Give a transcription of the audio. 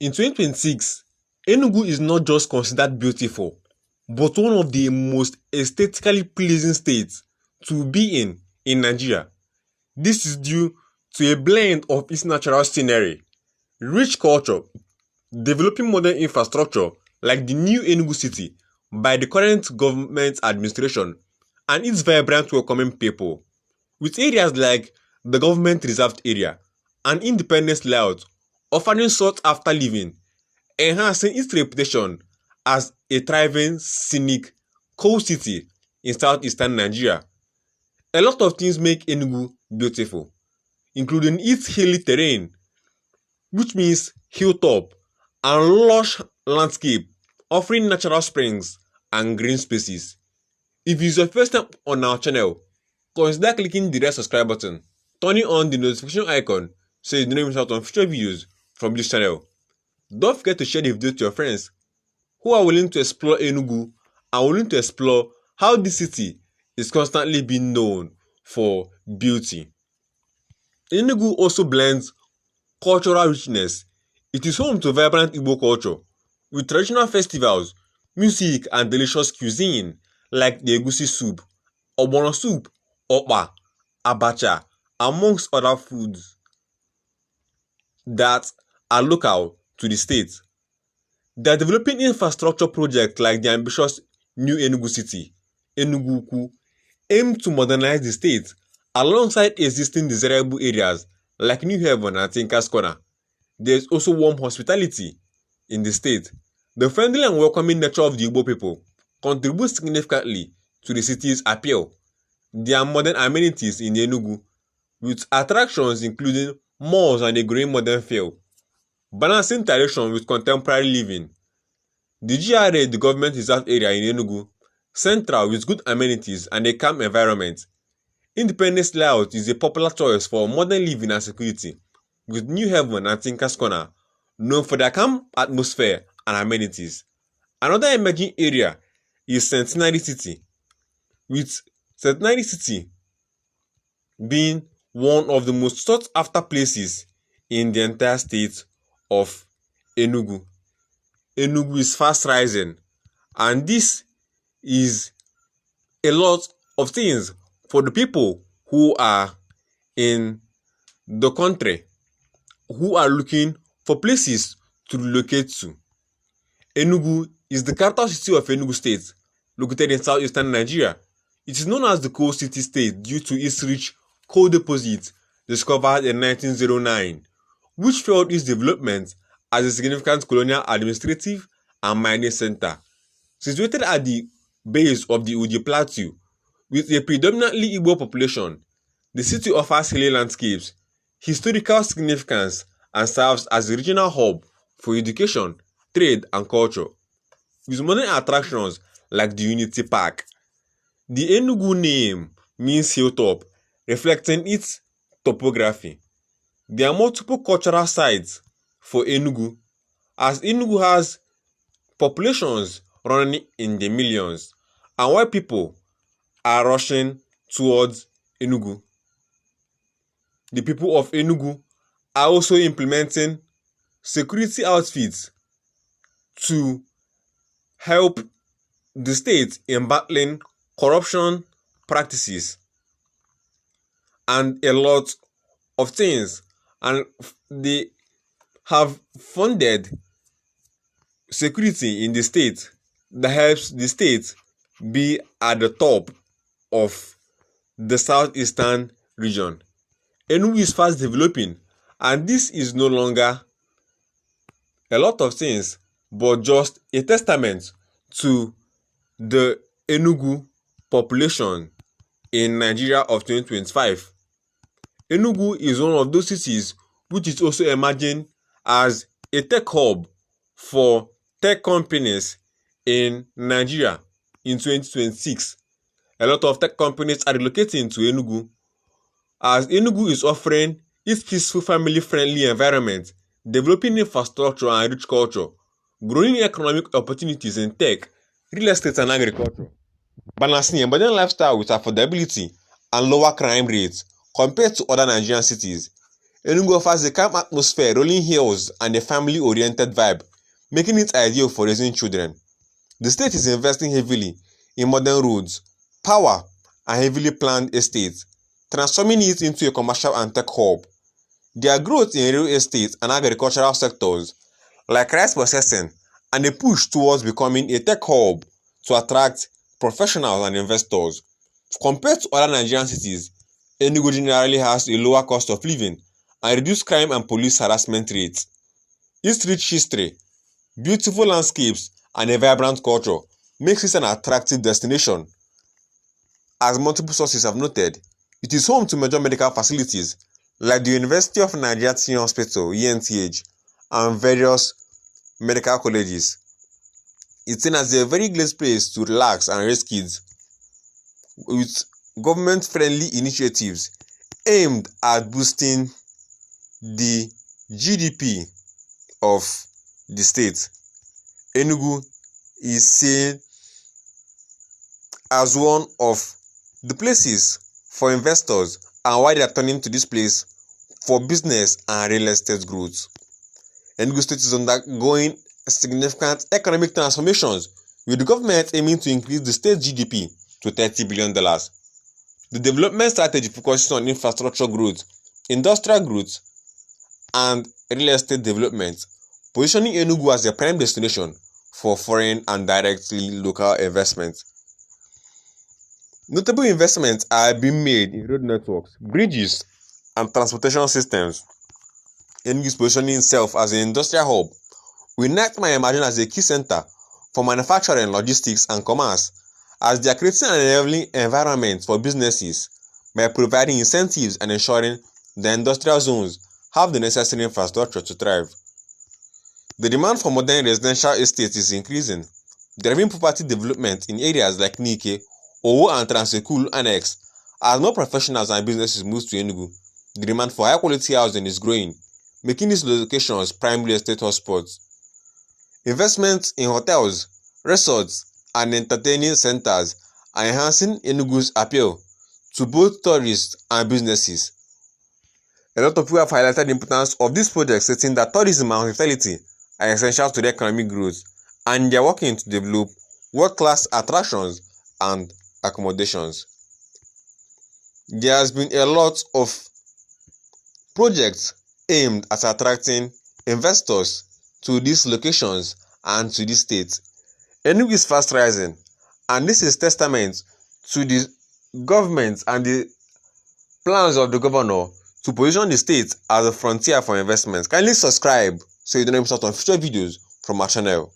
In 2026, Enugu is not just considered beautiful, but one of the most aesthetically pleasing states to be in Nigeria. This is due to a blend of its natural scenery, rich culture, developing modern infrastructure like the new Enugu city by the current government administration, and its vibrant welcoming people, with areas like the government reserved area and independence layout offering sought after living, enhancing its reputation as a thriving, scenic, coal city in southeastern Nigeria. A lot of things make Enugu beautiful, including its hilly terrain, which means hilltop, and lush landscape offering natural springs and green spaces. If it's your first time on our channel, consider clicking the red subscribe button, turning on the notification icon so you don't miss out on future videos from this channel. Don't forget to share the video to your friends who are willing to explore Enugu and willing to explore how this city is constantly being known for beauty. Enugu also blends cultural richness. It is home to vibrant Igbo culture with traditional festivals, music, and delicious cuisine like the egusi soup, ogbono soup, okpa, abacha, amongst other foods that are local to the state. They are developing infrastructure projects like the ambitious new Enugu city, Enugu, aim to modernize the state alongside existing desirable areas like New Haven and Tinker's Corner. There is also warm hospitality in the state. The friendly and welcoming nature of the Igbo people contributes significantly to the city's appeal. There are modern amenities in Enugu, with attractions including malls and a growing modern feel, balancing tradition with contemporary living. The GRA, the government reserved area in Enugu, central with good amenities and a calm environment. Independence layout is a popular choice for modern living and security, with New Haven and Tinker's Corner known for their calm atmosphere and amenities. Another emerging area is Centenary City, with Centenary City being one of the most sought after places in the entire state of Enugu. Enugu is fast rising, and this is a lot of things for the people who are in the country who are looking for places to relocate to. Enugu is the capital city of Enugu State, located in southeastern Nigeria. It is known as the Coal City State due to its rich coal deposits discovered in 1909, which fueled its development as a significant colonial administrative and mining center. Situated at the base of the Uji Plateau, with a predominantly Igbo population, the city offers hilly landscapes, historical significance, and serves as a regional hub for education, trade, and culture, with modern attractions like the Unity Park. The Enugu name means hilltop, reflecting its topography. There are multiple cultural sites for Enugu, as Enugu has populations running in the millions, and while people are rushing towards Enugu. The people of Enugu are also implementing security outfits to help the state in battling corruption practices and a lot of things, and they have funded security in the state that helps the state be at the top of the southeastern region. Enugu is fast developing, and this is no longer a lot of things but just a testament to the Enugu population in Nigeria of 2025. Enugu is one of those cities which is also emerging as a tech hub for tech companies in Nigeria in 2026. A lot of tech companies are relocating to Enugu, as Enugu is offering its peaceful, family-friendly environment, developing infrastructure and rich culture, growing economic opportunities in tech, real estate, and agriculture, balancing a modern lifestyle with affordability and lower crime rates compared to other Nigerian cities. Enugu offers a calm atmosphere, rolling hills, and a family-oriented vibe, making it ideal for raising children. The state is investing heavily in modern roads, power, and heavily planned estates, transforming it into a commercial and tech hub. Their growth in real estate and agricultural sectors, like rice processing, and a push towards becoming a tech hub to attract professionals and investors. Compared to other Nigerian cities, Enugu generally has a lower cost of living and reduced crime and police harassment rates. Its rich history, beautiful landscapes, and a vibrant culture makes it an attractive destination. As multiple sources have noted, it is home to major medical facilities like the University of Nigeria Teaching Hospital (UNTH) and various medical colleges. It's seen as a very great place to relax and raise kids, with government-friendly initiatives aimed at boosting the GDP of the state. Enugu is seen as one of the places for investors and why they are turning to this place for business and real estate growth. Enugu state is undergoing significant economic transformations, with the government aiming to increase the state GDP to $30 billion. The development strategy focuses on infrastructure growth, industrial growth, and real estate development, positioning Enugu as a prime destination for foreign and directly local investment. Notable investments are being made in road networks, bridges, and transportation systems. Enugu is positioning itself as an industrial hub, with Nightmare emerging as a key center for manufacturing, logistics, and commerce, as they are creating an enabling environment for businesses by providing incentives and ensuring the industrial zones have the necessary infrastructure to thrive. The demand for modern residential estates is increasing, driving property development in areas like Nike, Owo, and Transekulu Annex. As more professionals and businesses move to Enugu, the demand for high-quality housing is growing, making these locations prime real estate hotspots. Investments in hotels, resorts, and entertaining centers are enhancing Enugu's appeal to both tourists and businesses. A lot of people have highlighted the importance of this project, stating that tourism and hospitality are essential to the economic growth, and they are working to develop world-class attractions and accommodations. There has been a lot of projects aimed at attracting investors to these locations and to this state. Enugu is fast rising, and this is testament to the government and the plans of the governor to position the state as a frontier for investments. Kindly subscribe so you don't miss out on future videos from our channel.